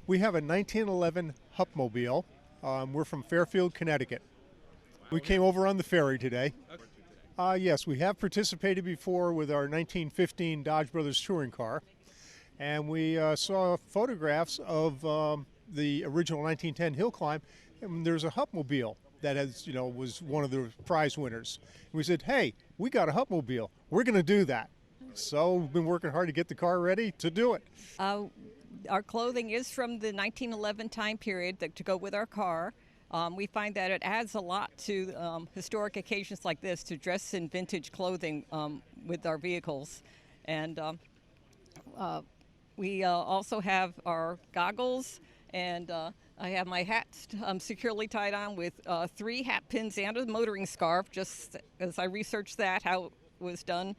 We have a 1911 Hupmobile. We're from Fairfield, Connecticut. We came over on the ferry today. Yes, we have participated before with our 1915 Dodge Brothers touring car. And we saw photographs of the original 1910 hill climb. And there's a Hupmobile that was one of the prize winners. And we said, hey, we got a Hupmobile. We're going to do that. So we've been working hard to get the car ready to do it. Our clothing is from the 1911 time period to go with our car. We find that it adds a lot to historic occasions like this to dress in vintage clothing with our vehicles. And we also have our goggles, and I have my hat securely tied on with 3 hat pins and a motoring scarf, just as I researched that, how it was done.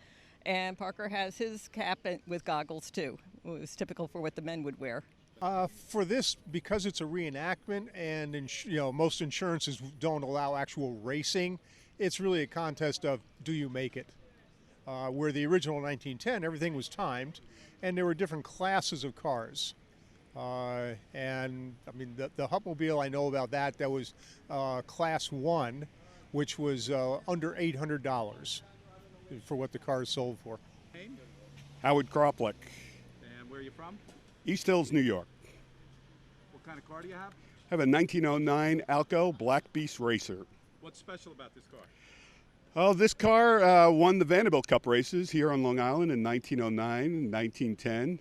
And Parker has his cap with goggles too. It was typical for what the men would wear. For this, because it's a reenactment and most insurances don't allow actual racing, it's really a contest of do you make it? Where the original 1910, everything was timed, and there were different classes of cars. And I mean, the Hupmobile, I know about that. That was Class 1, which was under $800 for what the car is sold for. Howard Kroplik. And where are you from? East Hills, New York. What kind of car do you have? I have a 1909 Alco Black Beast Racer. What's special about this car? Oh, this car won the Vanderbilt Cup races here on Long Island in 1909 and 1910.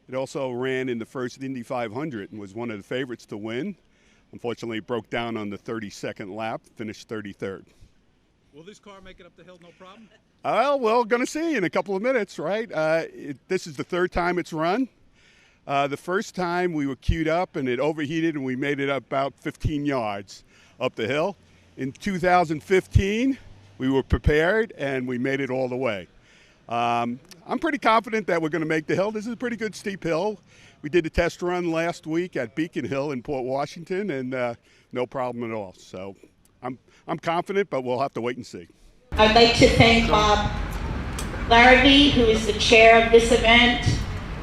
It also ran in the first Indy 500 and was one of the favorites to win. Unfortunately, it broke down on the 32nd lap, finished 33rd. Will this car make it up the hill no problem? Well, we're going to see in a couple of minutes, right? This is the 3rd time it's run. The first time we were queued up and it overheated and we made it about 15 yards up the hill. In 2015, we were prepared and we made it all the way. I'm pretty confident that we're going to make the hill. This is a pretty good steep hill. We did a test run last week at Beacon Hill in Port Washington and no problem at all. So I'm confident, but we'll have to wait and see. I'd like to thank Bob Larrabee, who is the chair of this event,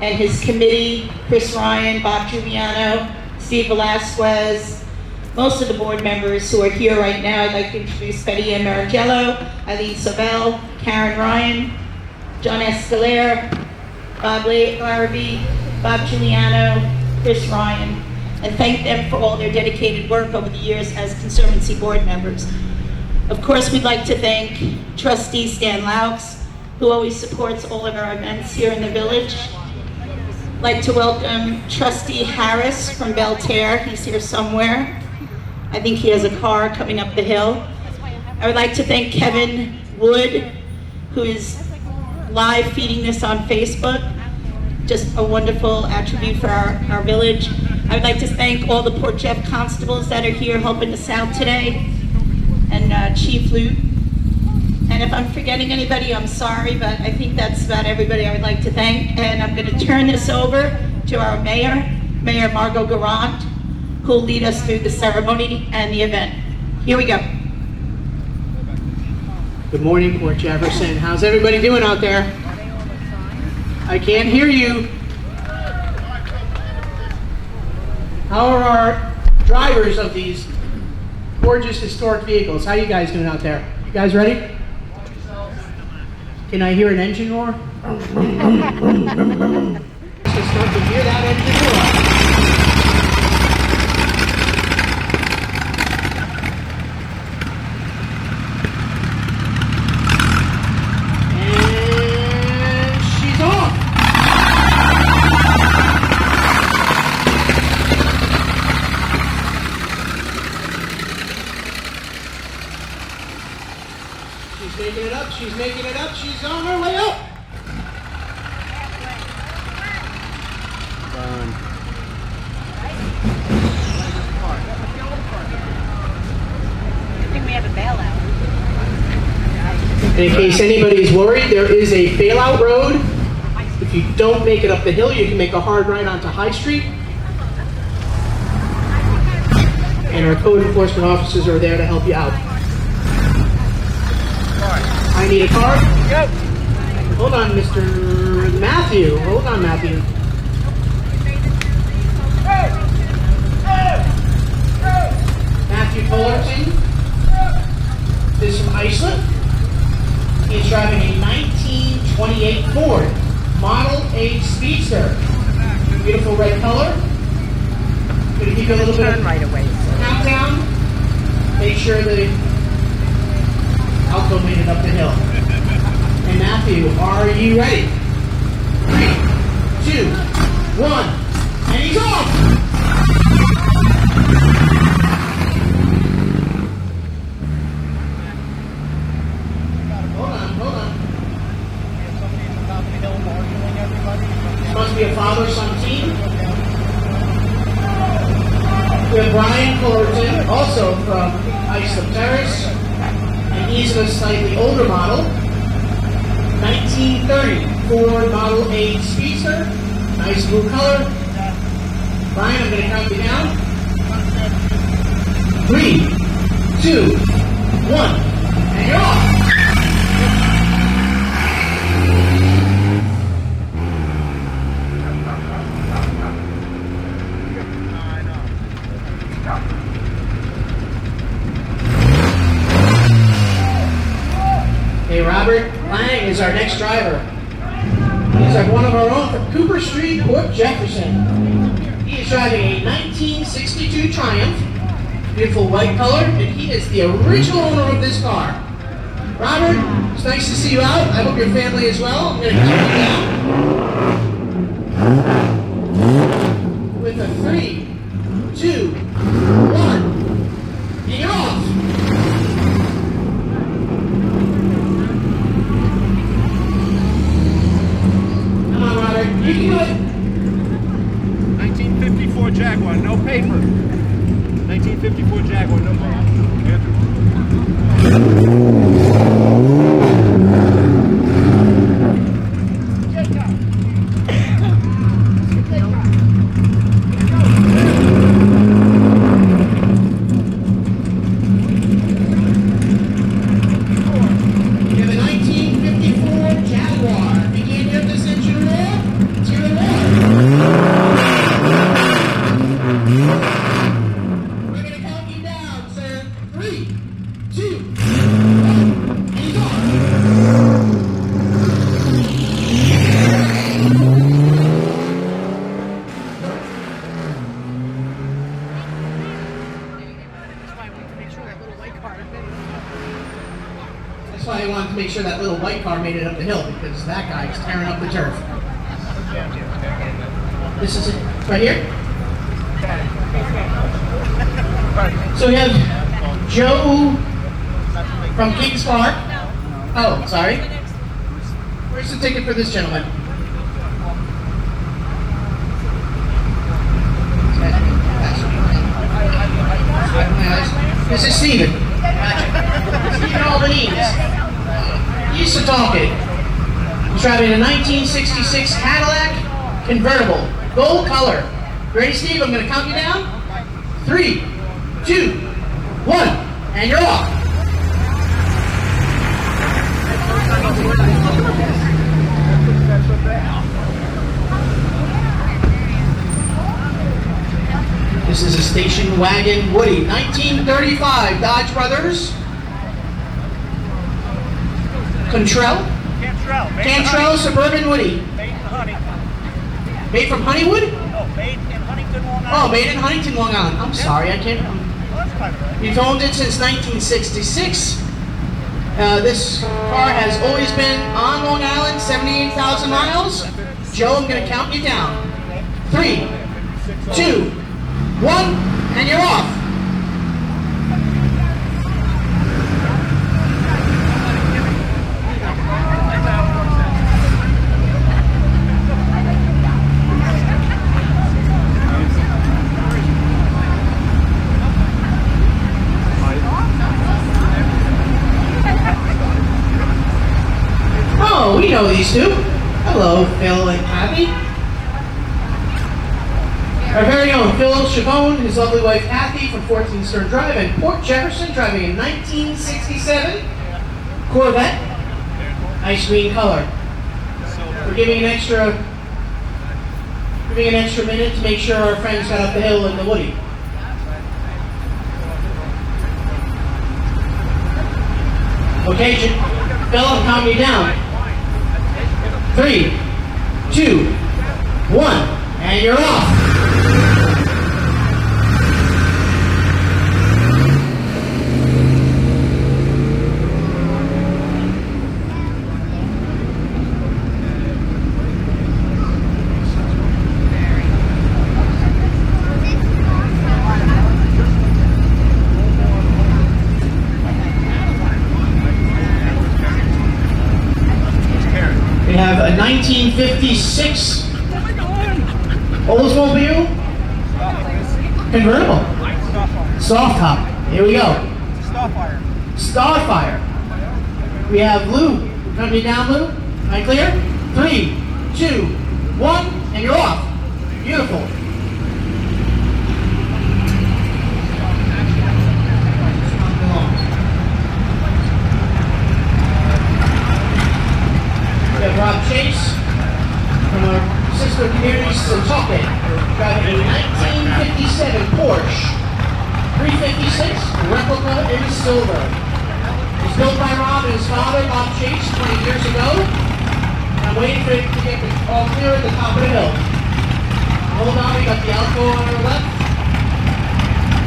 and his committee, Chris Ryan, Bob Giuliano, Steve Velasquez, most of the board members who are here right now. I'd like to introduce Betty Ann Marigello, Eileen Sobel, Karen Ryan, John Escalera, Bob Larrabee, Bob Giuliano, Chris Ryan, and thank them for all their dedicated work over the years as Conservancy board members. Of course, we'd like to thank Trustee Stan Laux, who always supports all of our events here in the village. I'd like to welcome Trustee Harris from Belterre. He's here somewhere. I think he has a car coming up the hill. I would like to thank Kevin Wood, who is live feeding this on Facebook. Just a wonderful attribute for our village. I would like to thank all the Port Jeff constables that are here helping us out today, and Chief Lute. And if I'm forgetting anybody, I'm sorry, but I think that's about everybody I would like to thank. And I'm going to turn this over to our mayor, Mayor Margot Garant, who will lead us through the ceremony and the event. Here we go. Good morning, Port Jefferson. How's everybody doing out there? I can't hear you. How are our drivers of these gorgeous historic vehicles? How you guys doing out there? You guys ready? Can I hear an engine roar? So start to hear that engine roar. And she's off. She's making it up, she's making it up, she's on her way up. I think we have a bailout. And in case anybody's worried, there is a bailout road. If you don't make it up the hill, you can make a hard right onto High Street. And our code enforcement officers are there to help you out. I need a card. Yep. Hold on, Mr. Matthew. Hold on, Matthew. Hey. give you a little bit of right away. countdown. Make sure the Alfa made it up the hill. And Matthew, are you ready? 3, 2, 1, and he's off! Hold on. Must be a father-son team. We have Brian Fullerton, also from Islip Terrace, and he's a slightly older model. 1930 Ford Model 8 Speedster, nice blue color. Brian, I'm going to count you down. 3, 2, 1, and you're off! Hey, Robert Lang is our next driver. He's one of our own from Cooper Street, Port Jefferson. He is driving a 1962 Triumph, beautiful white color, and he is the original owner of this car. Robert, it's nice to see you out. I hope your family as well. I'm going to count you down with a 3, 2, 1, and you're off. You can do it. 1954 Jaguar, no paper. 1954 Jaguar, no paper. You have a 1954 Jaguar. Begin your descension roll. We're going to count you down, sir. 3, 2, 1, and he's off. That's why I wanted to make sure that little white car made it up the hill, because that guy's tearing up the turf. This is it, right here? So we have Joe from Kings Park. Oh, sorry. Where's the ticket for this gentleman? This is Stephen. Stephen Albanese. He's to talking. He's driving a 1966 Cadillac Convertible, gold color. Ready, Steve? I'm going to count you down. 3, 2, 1, and you're off. This is a station wagon Woody, 1935 Dodge Brothers. Cantrell Suburban Woody. Made from Honeywood? No, made in Huntington, Long Island. Oh, made in Huntington, Long Island. I'm sorry, I can't. We've owned it since 1966. This car has always been on Long Island, 78,000 miles. Joe, I'm going to count you down. 3, 2, 1, and you're off. Oh, we know these two. Hello, Phil and Kathy. Our very own Phil Chavone, his lovely wife Kathy from 14 Stern Drive, and Port Jefferson, driving a 1967 Corvette, ice green color. We're giving an extra minute to make sure our friends got up the hill in the Woody. Okay, Phil, I'm counting you down. 3, 2, 1, and you're off. 1956 Oldsmobile Convertible. Soft top. Here we go. Starfire. We have Lou. Count me down, Lou. Am I clear? 3, 2, 1, and you're off. Beautiful. We have Rob Chase from our sister community, Studebaker, driving a 1957 Porsche 356 replica in silver. It's built by Rob and his father, Bob Chase, 20 years ago. I'm waiting for it to get all clear at the top of the hill. Hold on, we got the Alfa on our left.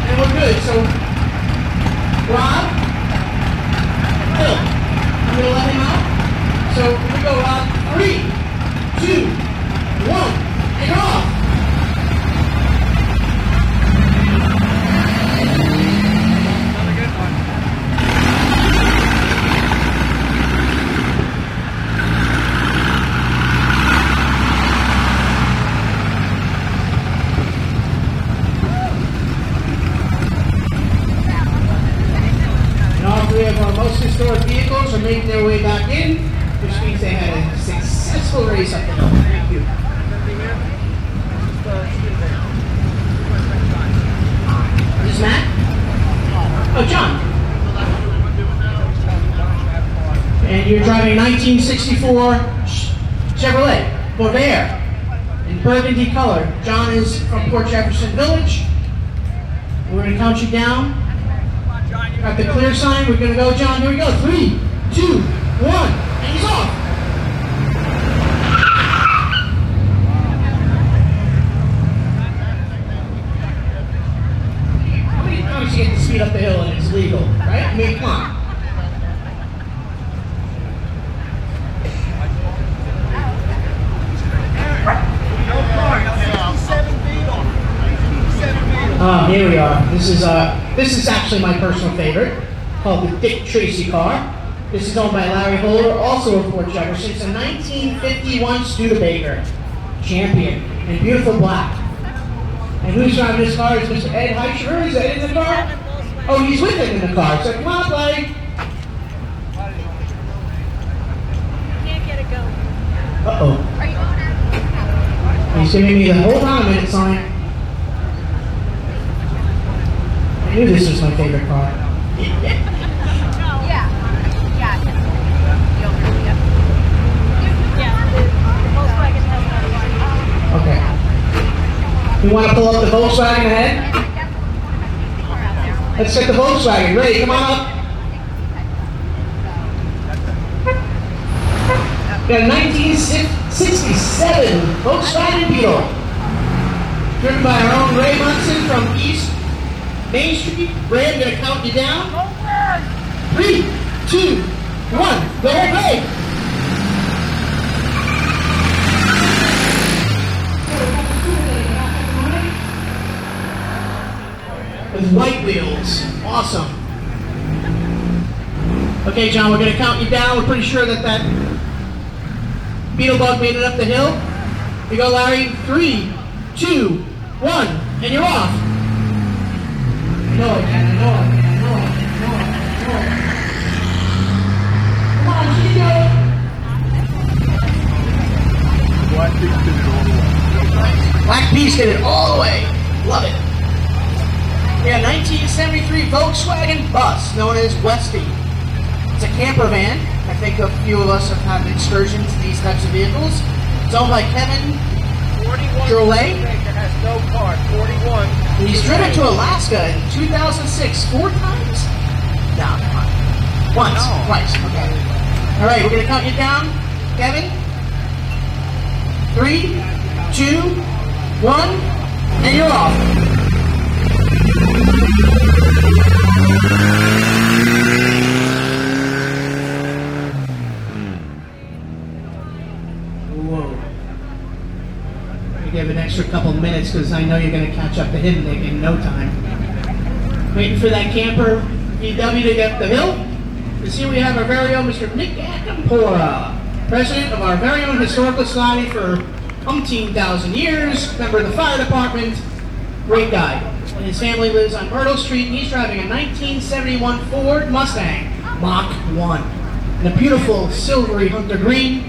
And we're good. So, Rob, Phil, I'm going to let him out. So, here we go, Rob. 3, 2, 1, and you're off. Most historic vehicles are making their way back in, which means they had a successful race up the hill. Thank you. This is Matt? Oh, John. And you're driving a 1964 Chevrolet Corvette in burgundy color. John is from Port Jefferson Village. We're going to count you down. Got the clear sign. We're going to go, John. Here we go. 3, 2, 1, and he's off. How many times you get to speed up the hill and it's legal, right? I mean, come on. Here we are. This is actually my personal favorite, called the Dick Tracy car. This is owned by Larry Holder, also of Port Jefferson. It's a 1951 Studebaker champion in beautiful black. And who's driving this car? Is Mr. Ed Heischer? Is Ed in the car? Oh, he's with him in the car. So come on, Larry. Can't get it going. Uh-oh. He's giving me the hold on a minute sign. I knew this was my favorite car. Okay. You want to pull up the Volkswagen ahead? Let's get the Volkswagen. Ready? Come on up. We got a 1967 Volkswagen Beetle. Driven by our own Ray Munson from East Main Street. Ray, I'm going to count you down. 3, 2, 1. Go ahead, Ray. With white wheels. Awesome. Okay, John, we're going to count you down. We're pretty sure that Beetlebug made it up the hill. You go, Larry. 3, 2, 1, and you're off. I know it. Come on, keep going. Black Peas did it all the way. Love it. We have 1973 Volkswagen bus known as Westie. It's a camper van. I think a few of us have had excursions in these types of vehicles. It's owned by Kevin Drolet. Has no car, 41. He's driven to Alaska in 2006 4 times? No, come on. Once, twice, okay. All right, we're going to count you down. Kevin? 3, 2, 1, and you're off. Whoa. Give an extra couple minutes because I know you're going to catch up to him in no time. Waiting for that camper VW to get up the hill. Because here we have our very own Mr. Nick Acapora. president of our very own historical society for umpteen thousand years, member of the fire department, great guy. And his family lives on Myrtle Street, and he's driving a 1971 Ford Mustang Mach 1 in a beautiful silvery hunter green.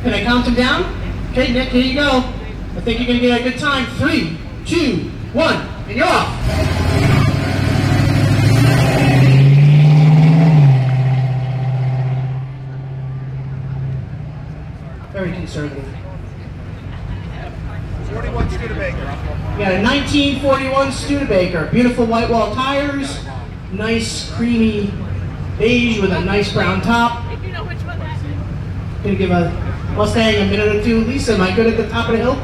Can I count him down? Okay, Nick, here you go. I think you're going to get a good time. 3, 2, 1, and you're off. Very conservative. 41 Studebaker. We got a 1941 Studebaker. Beautiful white wall tires. Nice creamy beige with a nice brown top. You know which one that is? Gonna give a Mustang a minute or two. Lisa, am I good at the top of the hill?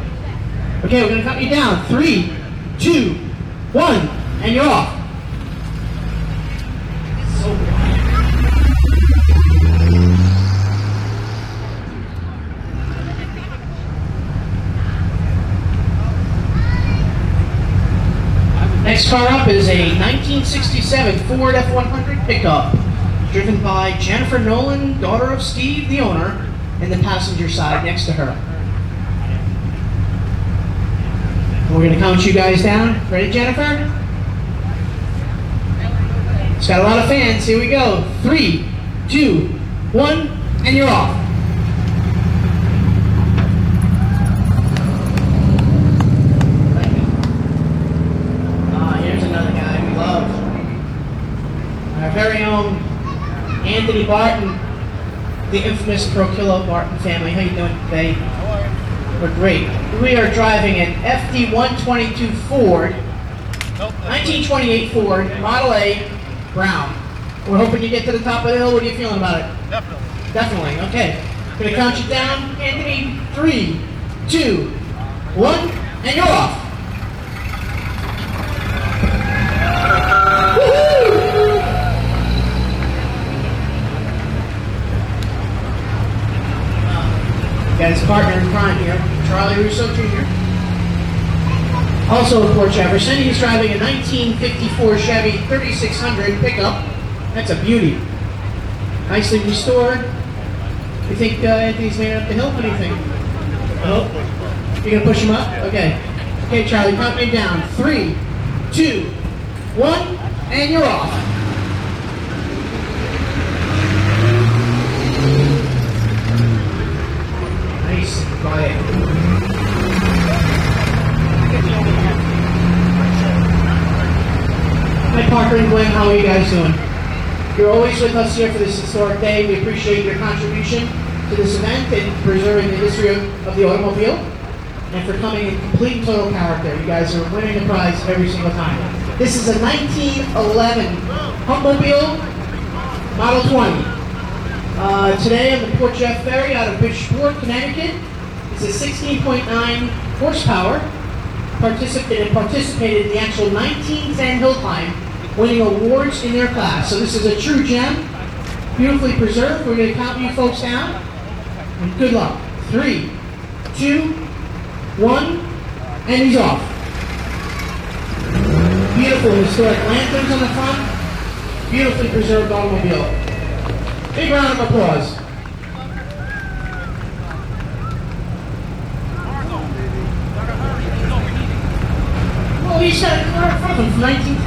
Okay, we're gonna count you down. 3, 2, 1, and you're off. So next car up is a 1967 Ford F-100 pickup, driven by Jennifer Nolan, daughter of Steve, the owner, in the passenger side next to her. We're going to count you guys down. Ready, Jennifer? It's got a lot of fans. Here we go. 3, 2, 1, and you're off. Here's another guy we love. Our very own Anthony Barton, the infamous Pro Kilo Barton family. How you doing today? We're great. We are driving an FD122 Ford, 1928 Ford, Model A, brown. We're hoping you get to the top of the hill. What are you feeling about it? Definitely. Definitely. Okay. I'm going to count you down. Anthony, 3, 2, 1, and you're off. Got his partner in crime here, Charlie Russo Jr. Also of Port Jefferson, he's driving a 1954 Chevy 3600 pickup. That's a beauty. Nicely restored. You think Anthony's made it up the hill? What do you think? Oh, you're gonna push him up? Okay. Okay, Charlie, count me down. 3, 2, 1, and you're off. Nice, quiet. Hi Parker and Glenn, how are you guys doing? You're always with us here for this historic day. We appreciate your contribution to this event and preserving the history of the automobile, and for coming in complete and total character. You guys are winning the prize every single time. This is a 1911 Humpmobile Model 20. Today on the Port Jeff Ferry out of Bridgeport, Connecticut. It's a 16.9 horsepower. Participated in the actual 1910 hill climb, winning awards in their class. So this is a true gem, beautifully preserved. We're going to count you folks down, and good luck. 3, 2, 1, and he's off. Beautiful historic lanterns on the front, beautifully preserved automobile. Big round of applause. Well, he's got a car in front of him from 1910.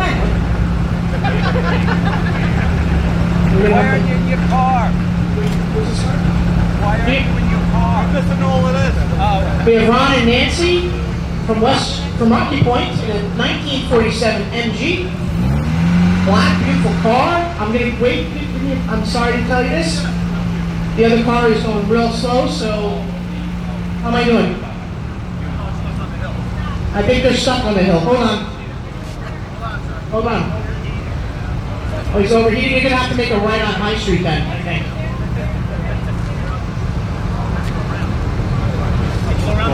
Why are you in your car? Why are you in your car? I'm missing all of this. Oh. We have Ron and Nancy from Rocky Point in a 1947 Mg. Black, beautiful car. I'm going to wait. I'm sorry to tell you this. The other car is going real slow, so how am I doing? I think they're stuck on the hill. Hold on. Hold on. Oh, he's overheating. You're going to have to make a right on High Street then, I think.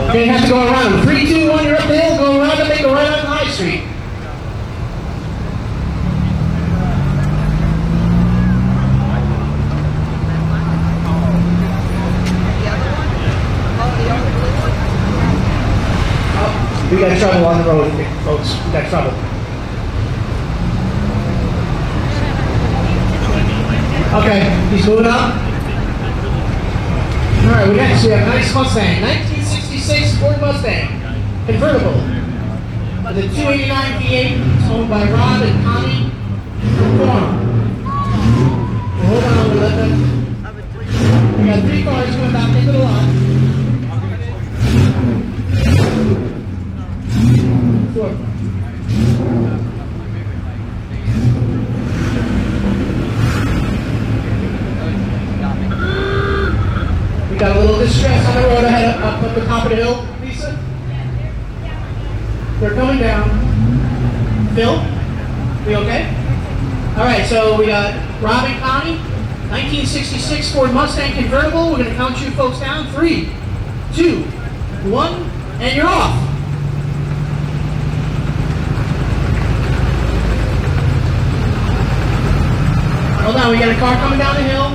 You're going to have to go around. 3, 2, 1, you're up the hill. Go around and make a right on High Street. We got trouble on the road, folks. We got trouble. Okay, he's moving up. All right, next we have a nice Mustang, 1966 Ford Mustang, convertible, with a 289 V8, owned by Rod and Connie Farm. Hold on, we'll let them. We got 3 cars going back into the lot. 4. We got a little distress on the road ahead up at the top of the hill, Lisa. They're coming down. Phil, we okay? All right, so we got Rob and Connie, 1966 Ford Mustang convertible. We're going to count you folks down. 3, 2, 1, and you're off. Hold on, we got a car coming down the hill.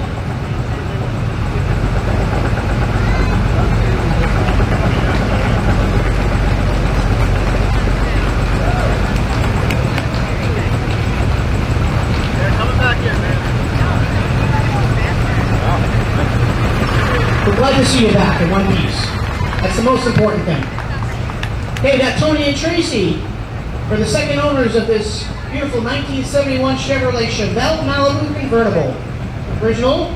We're glad to see you back in one piece. That's the most important thing. Okay, we got Tony and Tracy for the second owners of this beautiful 1971 Chevrolet Chevelle Malibu convertible. Original,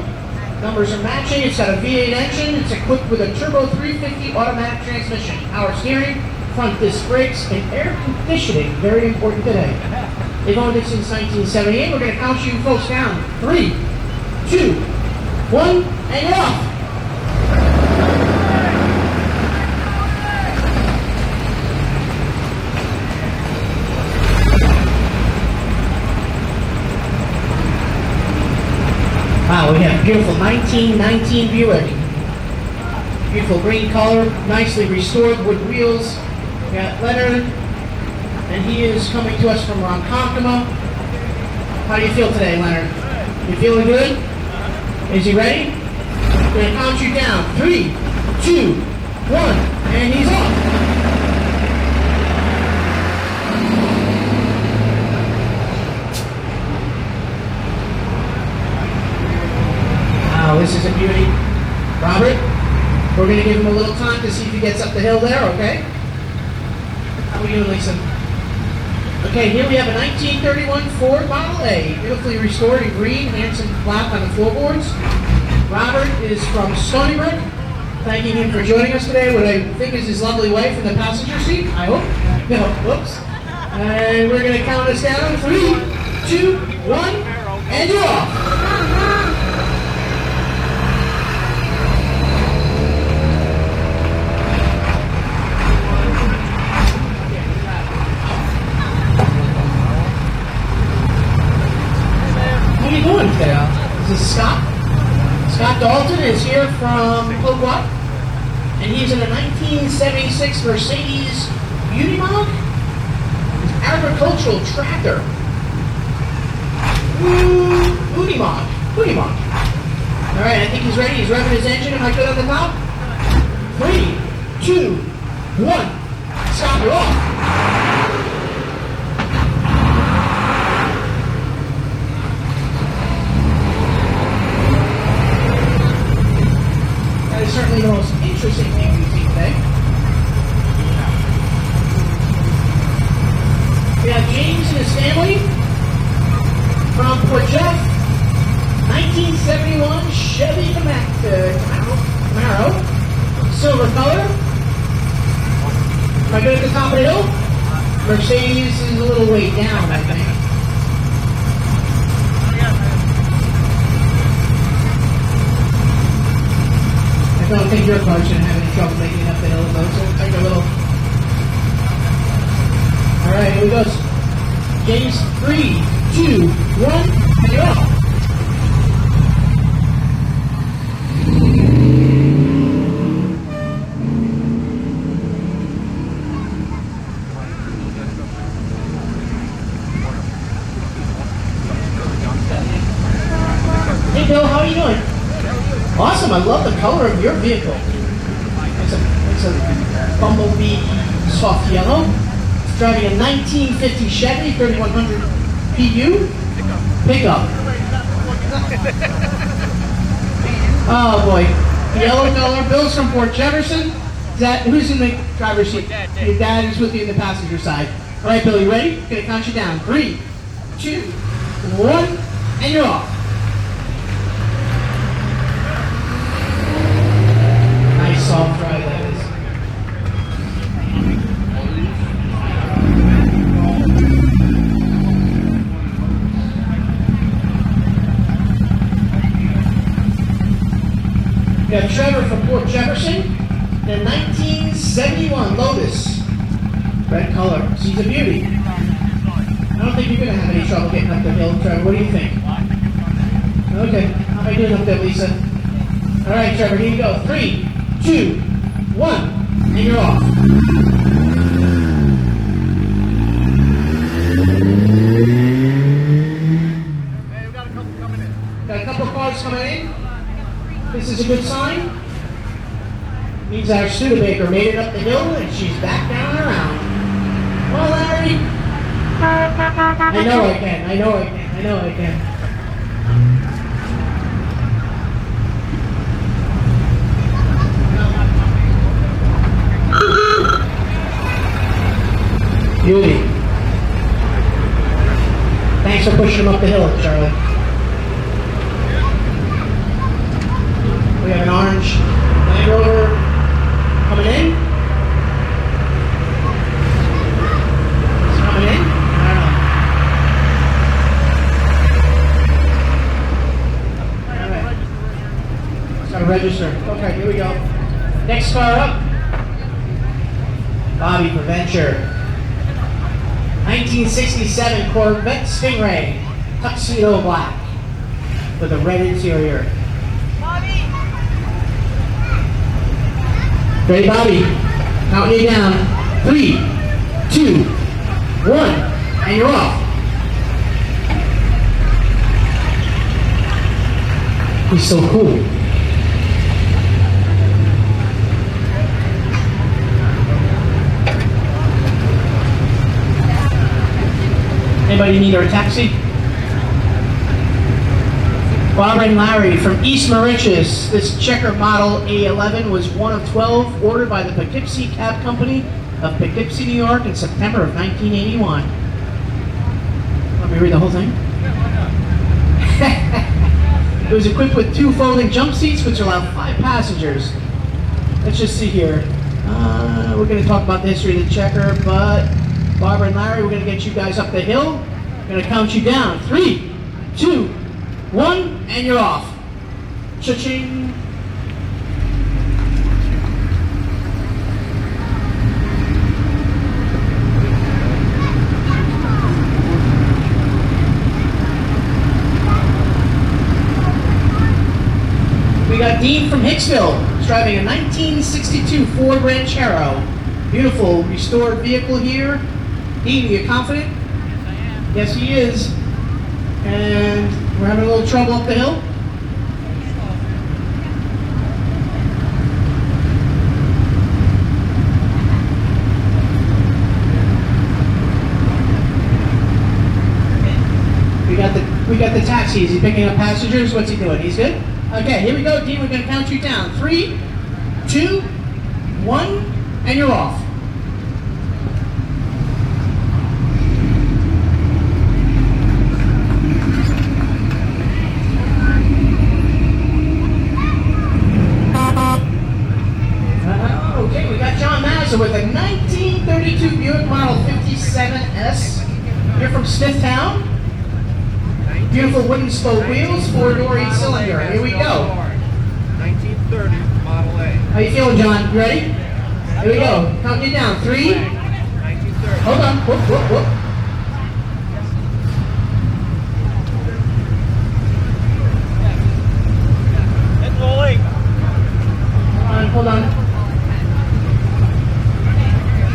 numbers are matching. It's got a V8 engine. It's equipped with a turbo 350 automatic transmission, power steering, front disc brakes, and air conditioning. Very important today. They've owned it since 1978. We're going to count you folks down. 3, 2, 1, and you're off. Wow, we have a beautiful 1919 Buick. Beautiful green color, nicely restored wood wheels. We got Leonard, and he is coming to us from Ronkonkoma. How do you feel today, Leonard? You feeling good? Is he ready? We're going to count you down. 3, 2, 1, and he's off. Wow, this is a beauty. Robert, we're going to give him a little time to see if he gets up the hill there, okay? How are we doing, Lisa? Okay, here we have a 1931 Ford Model A, beautifully restored in green, handsome black on the floorboards. Robert is from Stony Brook. Thanking him for joining us today. What I think is his lovely wife in the passenger seat, I hope. No, whoops. And we're going to count us down. 3, 2, 1, and you're off. How are you doing today? This is Scott. Scott Dalton is here from Oakwood, and he's in a 1976 Mercedes Beauty Mach, agricultural tractor. Beauty Mach. Beauty Mach. All right, I think he's ready. He's revving his engine. Am I good on the top? 3, 2, 1. Stop, you're off. Certainly the most interesting thing we see today. We have James and his family from Port Jeff, 1971 Chevy Camaro, silver color. If I go to the top of the hill, Mercedes is a little way down, I think. I don't think your car's going to have any trouble making it up the hill, though, so we'll take a little. All right, here we go. James, 3, 2, 1, and you're off. Hey, Bill, how are you doing? Awesome, I love the color of your vehicle. It's a bumblebee soft yellow. It's driving a 1950 Chevy 3100 PU pickup. Oh boy. The yellow color. Bill's from Fort Jefferson. Who's in the driver's seat? Your dad is with you in the passenger side. All right, Bill, you ready? I'm gonna count you down. 3, 2, 1, and you're off. Nice soft drive that is. We have Trevor from Port Jefferson, the 1971 Lotus, red color. She's a beauty. I don't think you're going to have any trouble getting up the hill, Trevor. What do you think? Okay, how am I doing up there, Lisa? All right, Trevor, here you go. 3, 2, 1, and you're off. Hey, we got a couple coming in. Got a couple cars coming in. This is a good sign. Means our Studebaker made it up the hill and she's back down and around. Well, Larry. I know I can. I know I can. I know I can. Beauty. Thanks for pushing him up the hill, Charlie. We have an orange Land Rover coming in. It's coming in? I don't know. Alright. It's got to register. Okay, here we go. Next car up. Bobby for Venture. 1967 Corvette Stingray. Tuxedo black. With a red interior. Ready, Bobby? Counting you down. 3, 2, 1, and you're off. He's so cool. Anybody need our taxi? Barbara and Larry from East Mauritius. This checker model A11 was one of 12 ordered by the Poughkeepsie Cab Company of Poughkeepsie, New York in September of 1981. Let me read the whole thing. It was equipped with 2 folding jump seats which allow 5 passengers. Let's just see here. We're going to talk about the history of the checker, but Barbara and Larry, we're going to get you guys up the hill. We're going to count you down. 3, 2, 1, and you're off. Cha-ching. We got Dean from Hicksville. He's driving a 1962 Ford Ranchero. Beautiful restored vehicle here. Dean, are you confident? Yes, I am. Yes, he is. And we're having a little trouble up the hill. We got the taxi. Is he picking up passengers? What's he doing? He's good? Okay, here we go, Dean. We're going to count you down. 3, 2, 1, and you're off. Okay, we got John Mazza with a 1932 Buick Model 57S. You're from Smithtown. Beautiful wooden spoke wheels, 4-door 8-cylinder. Here we go. 1930 Model A. How you feeling, John? You ready? Here we go. Counting you down. 3. 1930. Hold on. Whoop, whoop, whoop. It's rolling. Hold on.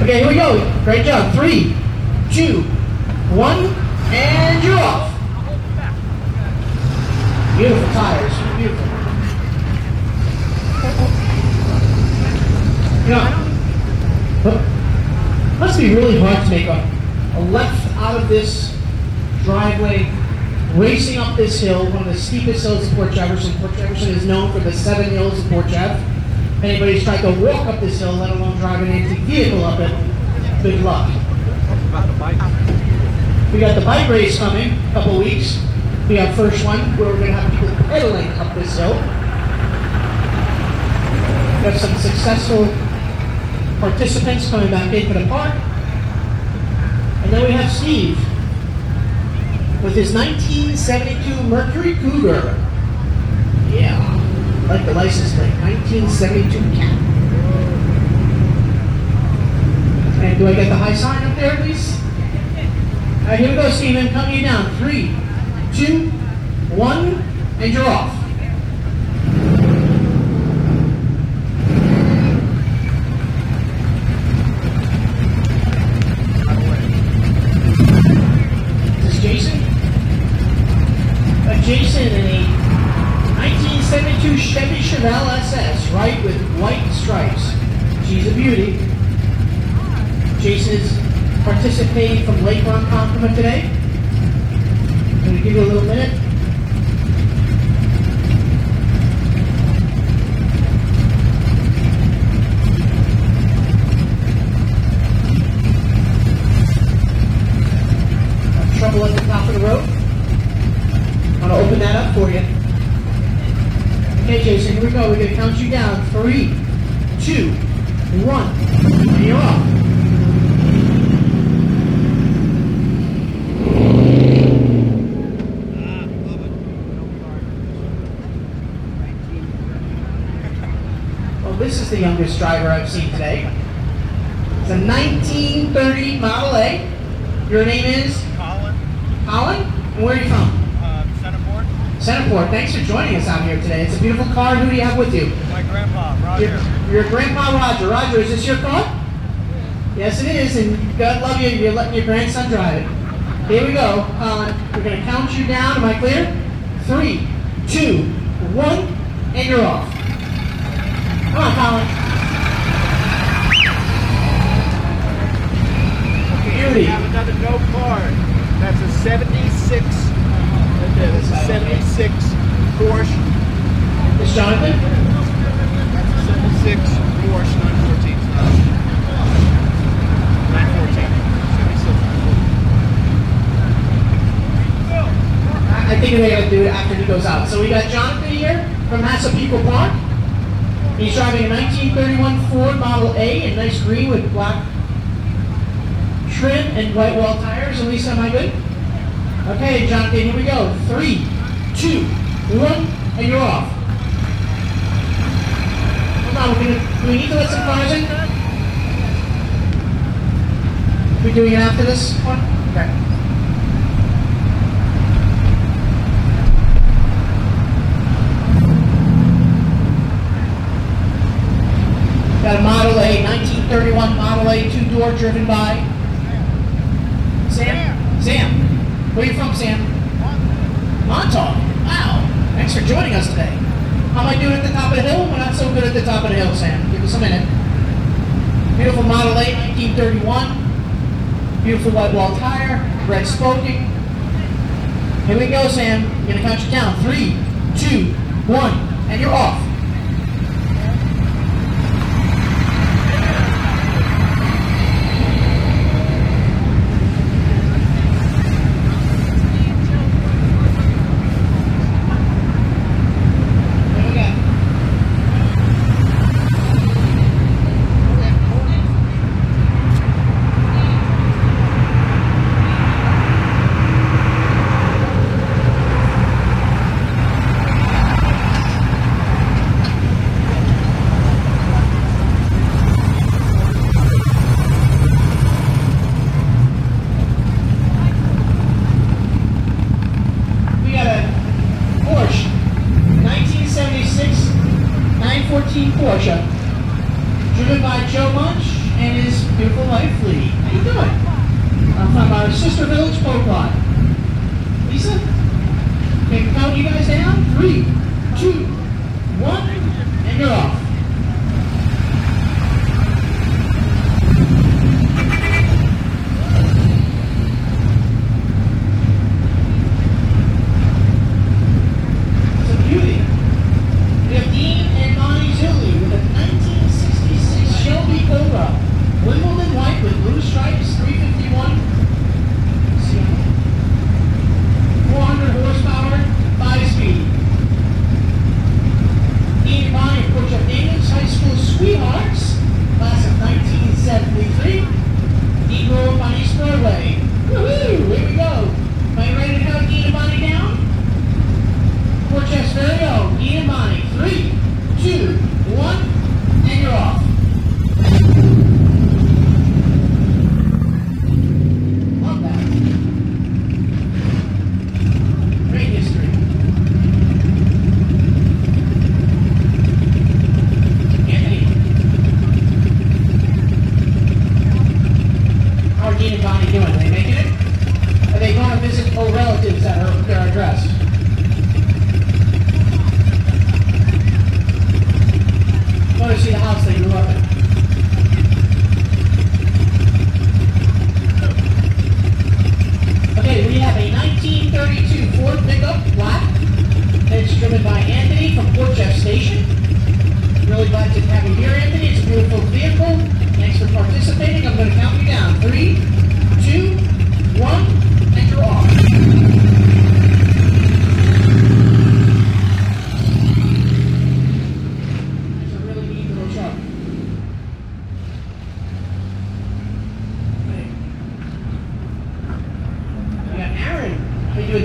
Okay, here we go. Great job. 3, 2, 1, and you're off. Beautiful tires. Beautiful. You know, must be really hard to make a left out of this driveway racing up this hill, one of the steepest hills of Port Jefferson. Port Jefferson is known for the 7 hills of Port Jeff. If anybody's tried to walk up this hill, let alone drive an antique vehicle up it, good luck. We got the bike race coming in a couple of weeks. We have first one where we're going to have people pedaling up this hill. We have some successful participants coming back into the park. And then we have Steve with his 1972 Mercury Cougar. Yeah, like the license plate, 1972 Cat. And do I get the high sign up there at least? All right, here we go, Steven. Coming down. 3, 2, 1, and you're off. Is this Jason? Jason in a 1972 Chevy Chevelle SS, right, with white stripes. She's a beauty. Jason is participating from Lake Ronkonkoma today. I'm going to give you a little minute. Trouble at the top of the road. I'm going to open that up for you. Okay, Jason, here we go. We're going to count you down. 3, 2, 1, and you're off. This is the youngest driver I've seen today. It's a 1930 Model A. Your name is? Colin. Colin? And where are you from? Centerport. Centerport. Thanks for joining us out here today. It's a beautiful car. Who do you have with you? My grandpa, Roger. Your grandpa, Roger. Roger, is this your car? Yes, it is. And God love you. You're letting your grandson drive it. Here we go, Colin. We're going to count you down. Am I clear? 3, 2, 1, and you're off. Come on, Colin. Okay, we have another no card. That's a 76. That's a 76 Porsche. Miss Jonathan? That's a 76 Porsche 914. 914. 76. I think they're going to do it after he goes out. So we got Jonathan here from Massapequa Park. He's driving a 1931 Ford Model A in nice green with black trim and white wall tires. Elisa, am I good? Okay, Jonathan, here we go. 3, 2, 1, and you're off. Hold on, do we need to let some cars in? Are we doing it after this one? Okay. Got a Model A, 1931 Model A, 2-door driven by Sam? Sam. Where are you from, Sam? Montauk. Wow. Thanks for joining us today. How am I doing at the top of the hill? We're not so good at the top of the hill, Sam. Give us a minute. Beautiful Model A, 1931. Beautiful white wall tire, red spoking. Here we go, Sam. I'm going to count you down. 3, 2, 1, and you're off. Porsche, driven by Joe Munch and his beautiful wife, Lee. How you doing? From our sister village, Poplot. Lisa, can I count you guys down? 3, 2, 1, and you're off.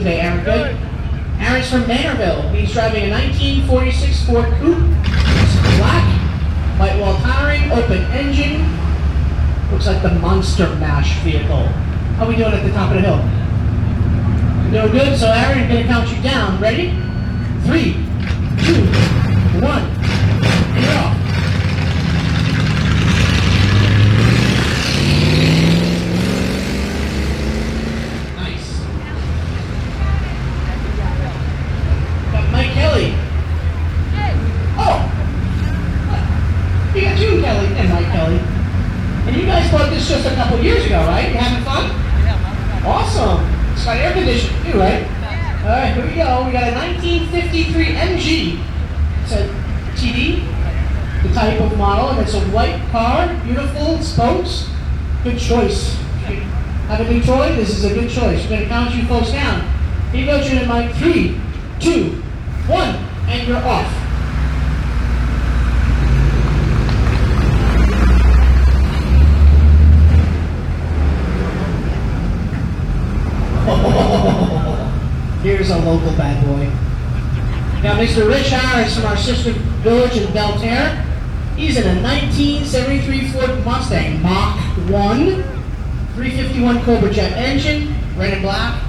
today, Aaron? Good. Aaron's from Manorville. He's driving a 1946 Ford Coupe. It's black, white wall tiring, open engine. Looks like the Monster Mash vehicle. How are we doing at the top of the hill? Doing good. So Aaron, I'm going to count you down. Ready? 3, 2, 1. And you're off. Just a couple years ago, right? You having fun? Yeah. Awesome. It's got air conditioning too, right? Yeah. All right, here we go. We got a 1953 Mg. It's a TD, the type of model, and it's a white car, beautiful spokes. Good choice. If you have a new toy, this is a good choice. We're going to count you folks down. Here you go, Jim, Mike. 3, 2, 1, and you're off. Here's a local bad boy. Now, Mr. Rich Harris from our sister village in Belterre. He's in a 1973 Ford Mustang Mach 1, 351 Cobra Jet engine, red and black.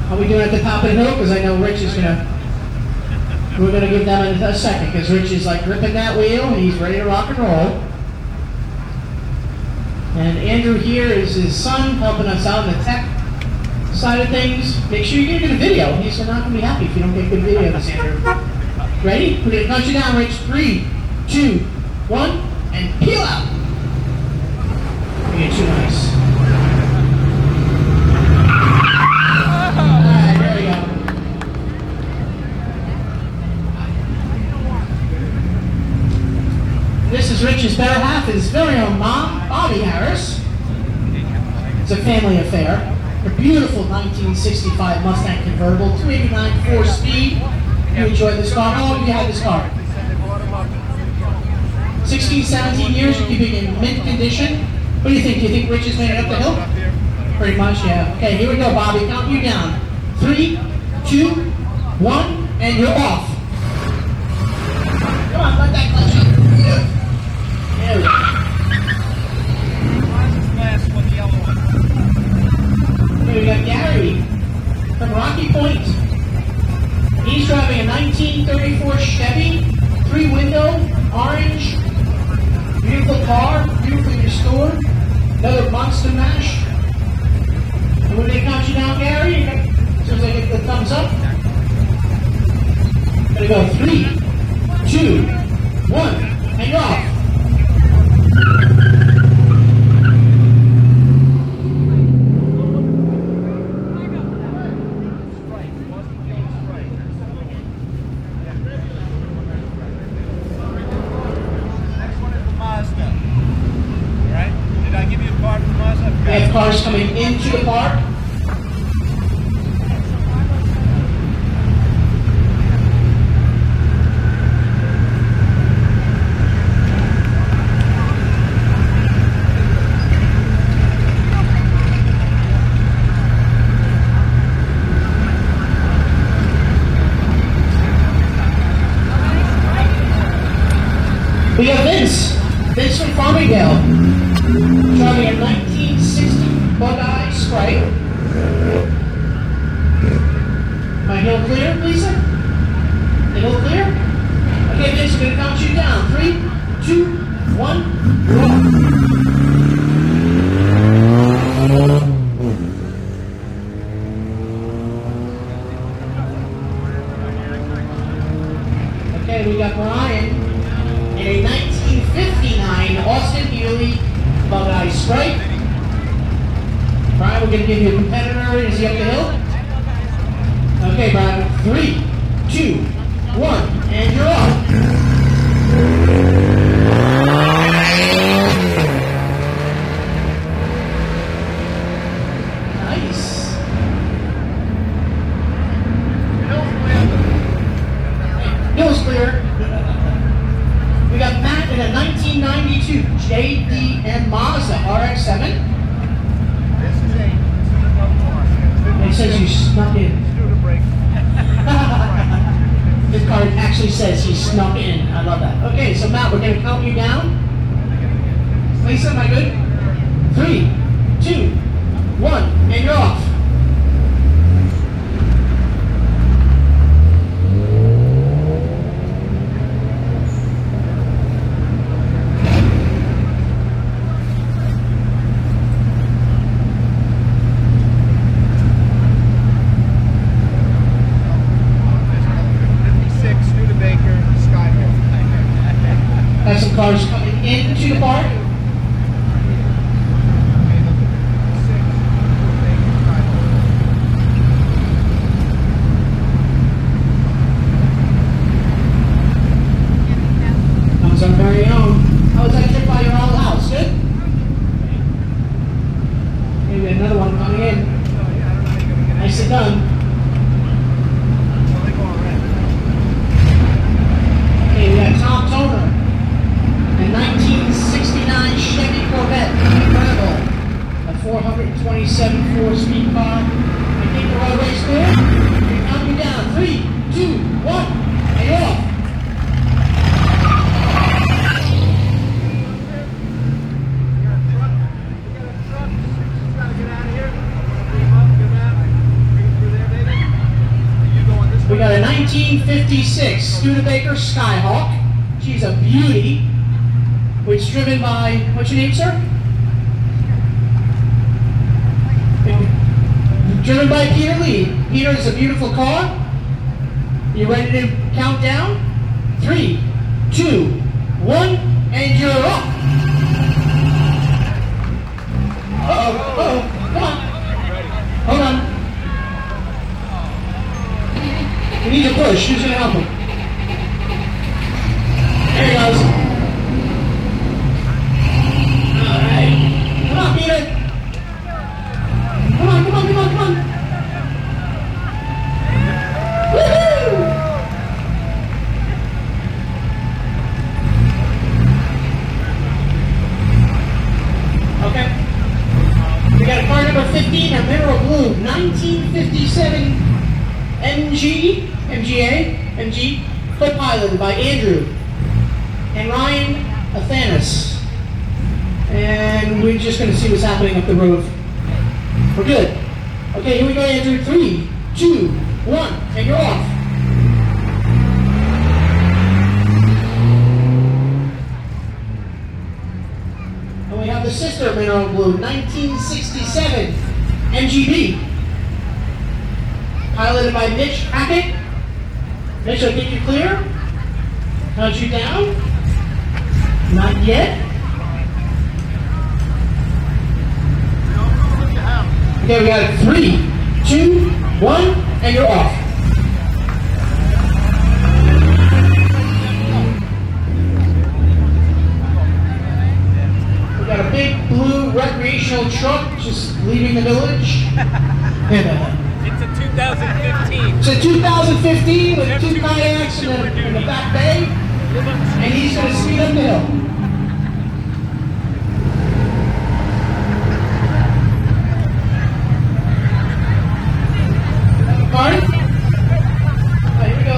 How are we doing at the top of the hill? Because I know Rich is we're gonna give them a second, because Rich is like gripping that wheel and he's ready to rock and roll. And Andrew here is his son helping us out in the tech side of things. Make sure you get a good video. He's not going to be happy if you don't get good video of this, Andrew. Ready? We're going to count you down, Rich. 3, 2, 1, and peel out. You're too nice. Alright, there we go. This is Rich's better half, his very own mom, Bobby Harris. It's a family affair. A beautiful 1965 Mustang Convertible, 289 4-speed. You enjoyed this car. How long have you had this car? 16, 17 years. You're keeping it in mint condition. What do you think? Do you think Rich has made it up the hill? Pretty much, yeah. Okay, here we go, Bobby. Count you down. 3, 2, 1, and you're off. Come on, let that clutch up. There we go. We got Gary from Rocky Point. He's driving a 1934 Chevy, 3-window, orange, beautiful car, beautifully restored. Another Monster Mash. And when they count you down, Gary, as soon as they get the thumbs up, gonna go 3, 2, 1, and you're off. We have cars coming into the park. We got Vince from Farmingdale, driving a 1960 Bug-Eye Sprite. My hill clear, Lisa? The hill clear? Okay, Vince, we're going to count you down. 3, 2, 1, go. Okay, we got Brian in a 1959 Austin Ely Bug-Eye Sprite. Brian, we're going to give you a competitor. Is he up the hill? Okay, Brian. 3, 2, 1, and you're off. Nice. Hill's clear. We got Matt in a 1992 JDM Mazda RX-7. It says you snuck in. Studebaker. This card actually says he snuck in. I love that. Okay, so Matt, we're going to count you down. Lisa, am I good? 3, 2, 1, and you're off. Studebaker Skyhawk. Have some cars coming into the park. Comes our very own. How was that trip by your old house? Good? Maybe another one coming in. Nicely done. Okay, we got Tom Toner. A 1969 Chevy Corvette, Convertible, a 427 4-speed car. I think the roadway's clear. We count you down. 3, 2, 1, and you're off. We got a 1956 Studebaker Skyhawk. She's a beauty. Which is driven by, what's your name, sir? Driven by Peter Lee. Peter, is a beautiful car. You ready to count down? 3, 2, 1, and you're off. Uh-oh, come on. Hold on. We need a push. Who's going to help him? There he goes. All right. Come on, Peter. Come on, come on, come on, come on. Woo-hoo! Okay. We got a car number 15, a mineral blue, 1957 Mg, co-piloted by Andrew and Ryan Athanas. And we're just going to see what's happening up the road. We're good. Okay, here we go, Andrew. 3, 2, 1, and you're off. And we have the sister mineral blue, 1967 MGB. Piloted by Mitch Hackett. Mitch, I'll get you clear. Count you down. Not yet. Okay, we got 3, 2, 1, and you're off. We got a big blue recreational truck just leaving the village. It's a 2015. It's a 2015 with 2 kayaks in the back bay, and he's going to speed up the hill. Barton? Here we go.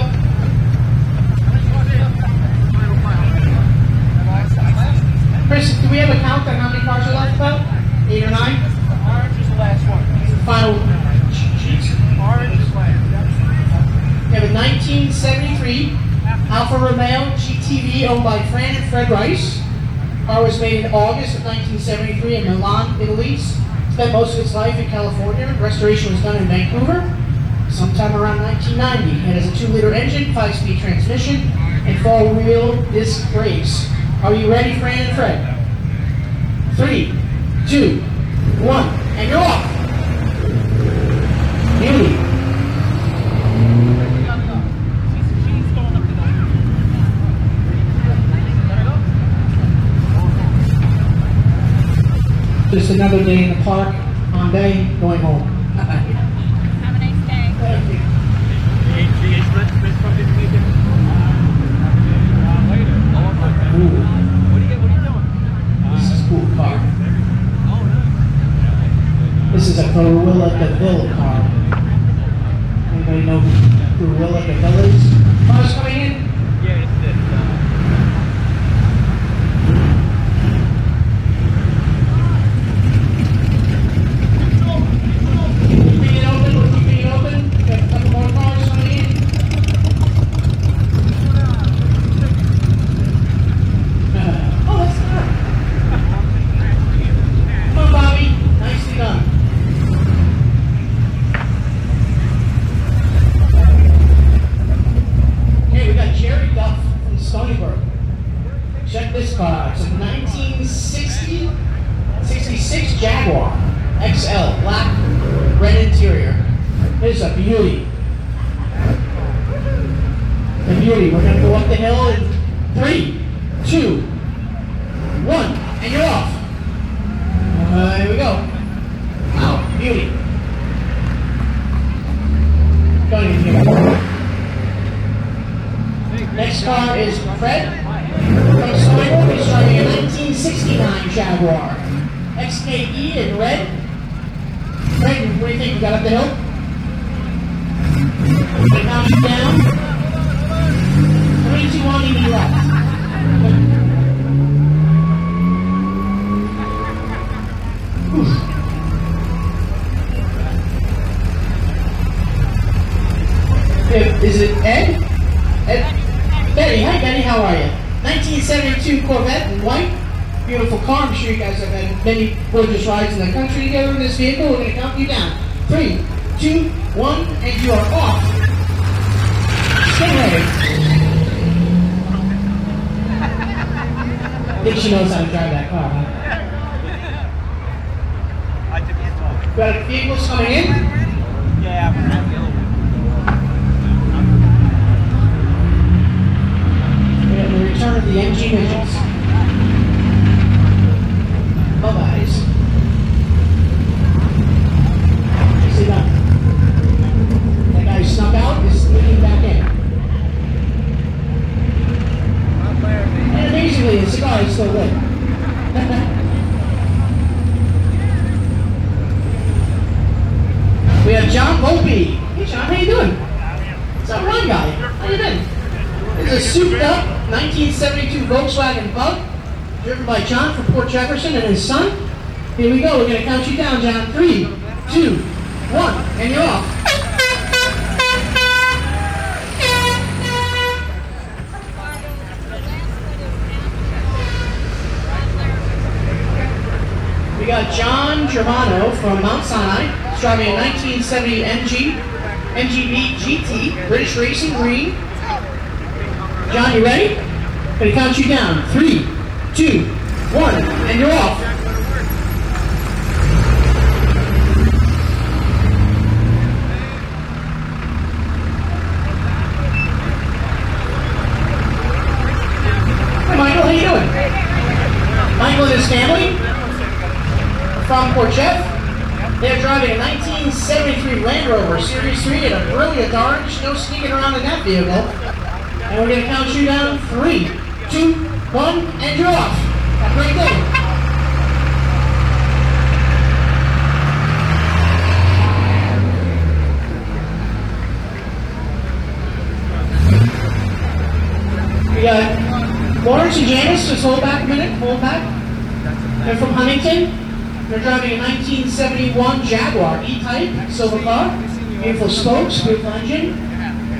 Chris, do we have a count on how many cars are left about? 8 or 9? Orange is the last one. Final. Orange is last. We have a 1973 Alfa Romeo Gtv owned by Fran and Fred Rice. Car was made in August of 1973 in Milan, Italy. Spent most of its life in California. Restoration was done in Vancouver sometime around 1990. It has a 2-liter engine, 5-speed transmission, and 4-wheel disc brakes. Are you ready, Fran and Fred? 3, 2, 1, and you're off. Beauty. Just another day in the park, on day, going home. Have a nice day. Thank you. Ooh, What are you doing? this is a cool car. This is a Corolla DeVille car. Anybody know who Willick and Bill is? Cars coming in? Yeah, it's this. Keeping it open, we're keeping it open. Got a couple more cars coming in. Oh, that's not. Come on, Bobby. Nicely done. Okay, we got Jerry Duff from Stony Brook. Check this car out. It's a 1966 Jaguar XL, black, red interior. It's a beauty. A beauty. We're going to go up the hill in 3, 2, 1, and you're off. Here we go. Wow, beauty. Don't even hear it. Next car is Fred from Stony Brook. He's driving a 1969 Jaguar XKE in red. Fred, what do you think? You got up the hill? They count you down. 3, 2, 1, even left. Is it Ed? Betty, hi Betty, how are you? 1972 Corvette in white. Beautiful car. I'm sure you guys have had many gorgeous rides in the country together in this vehicle. We're going to count you down. 3, 2, 1, and you are off. Stay ready. I think she knows how to drive that car, huh? Got vehicles coming in? Yeah, We have the return of the Mg Midgets. Bye-byes. See that? That guy who snuck out is leading back in. And amazingly, the cigar is still lit. We have John Volpe. Hey John, how you doing? What's up, Ron guy? How you been? It's a souped-up 1972 Volkswagen Bug, driven by John from Port Jefferson and his son. Here we go. We're going to count you down, John. 3, 2, 1, and you're off. We got John Germano from Mount Sinai. He's driving a 1970 Mg Mgb Gt, British Racing Green. John, you ready? I'm going to count you down. 3, 2, 1, and you're off. Hey, Michael, how you doing? Michael and his family from Port Jeff. They're driving a 1973 Land Rover Series 3 in a brilliant orange. No sneaking around in that vehicle. And we're going to count you down. 3, 2, 1, and you're off. Have a great day. We got Lawrence and Janice. Just hold back a minute. Hold back. They're from Huntington. They're driving a 1971 Jaguar E-Type silver car. Beautiful spokes, beautiful engine.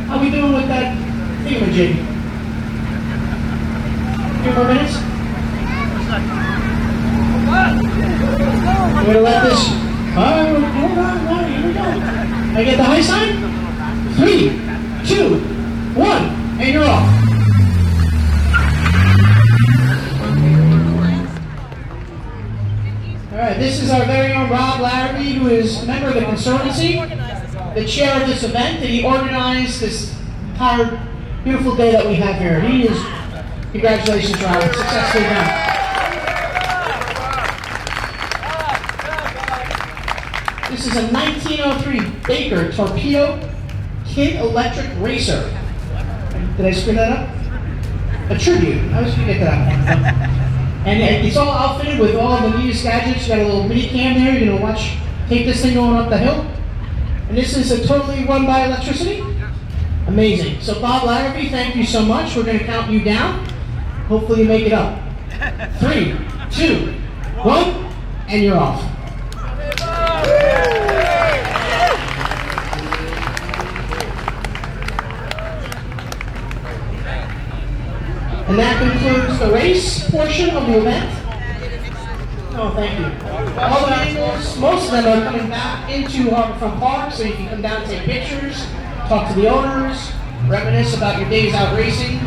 How are we doing with that thingamajig? A few more minutes? We're going to let this... Hold on, here we go. I get the high sign? 3, 2, 1, and you're off. Alright, this is our very own Rob Larrabee, who is a member of the Conservancy, the chair of this event, and he organized this entire beautiful day that we have here. He is, congratulations, Rob, successfully done. This is a 1903 Baker Torpedo Kid Electric Racer. Did I screw that up? A tribute. I was going to get that. And it's all outfitted with all the newest gadgets. You got a little mini cam there. You're going to tape this thing going up the hill. And this is a totally run by electricity? Amazing. So Bob Larrabee, thank you so much. We're going to count you down. Hopefully you make it up. 3, 2, 1, and you're off. And that concludes the race portion of the event. Oh, thank you. All the vehicles, most of them are coming back into Harborfront Park, so you can come down and take pictures, talk to the owners, reminisce about your days out racing.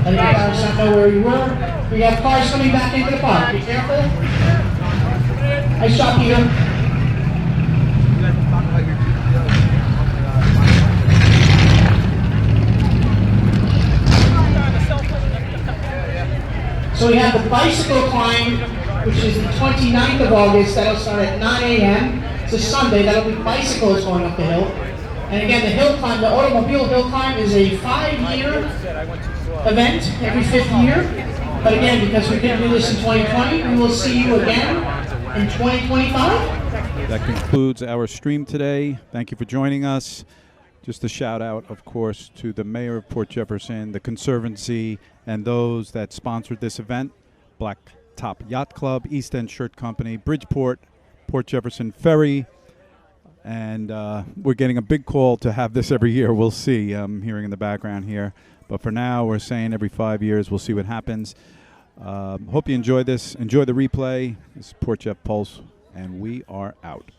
Let the cars not know where you were. We have cars coming back into the park. Be careful. Nice shot, Peter. So we have the bicycle climb, which is the 29th of August. That'll start at 9 a.m. It's a Sunday. That'll be bicycles going up the hill. And again, the hill climb, the automobile hill climb, is a 5-year event, every 5th year. But again, because we couldn't do this in 2020, we will see you again in 2025. That concludes our stream today. Thank you for joining us. Just a shout out, of course, to the Mayor of Port Jefferson, the Conservancy, and those that sponsored this event: Black Top Yacht Club, East End Shirt Company, Bridgeport, Port Jefferson Ferry. And we're getting a big call to have this every year. We'll see. I'm hearing in the background here. But for now, we're saying every 5 years. We'll see what happens. Hope you enjoy this. Enjoy the replay. This is Port Jeff Pulse, and we are out.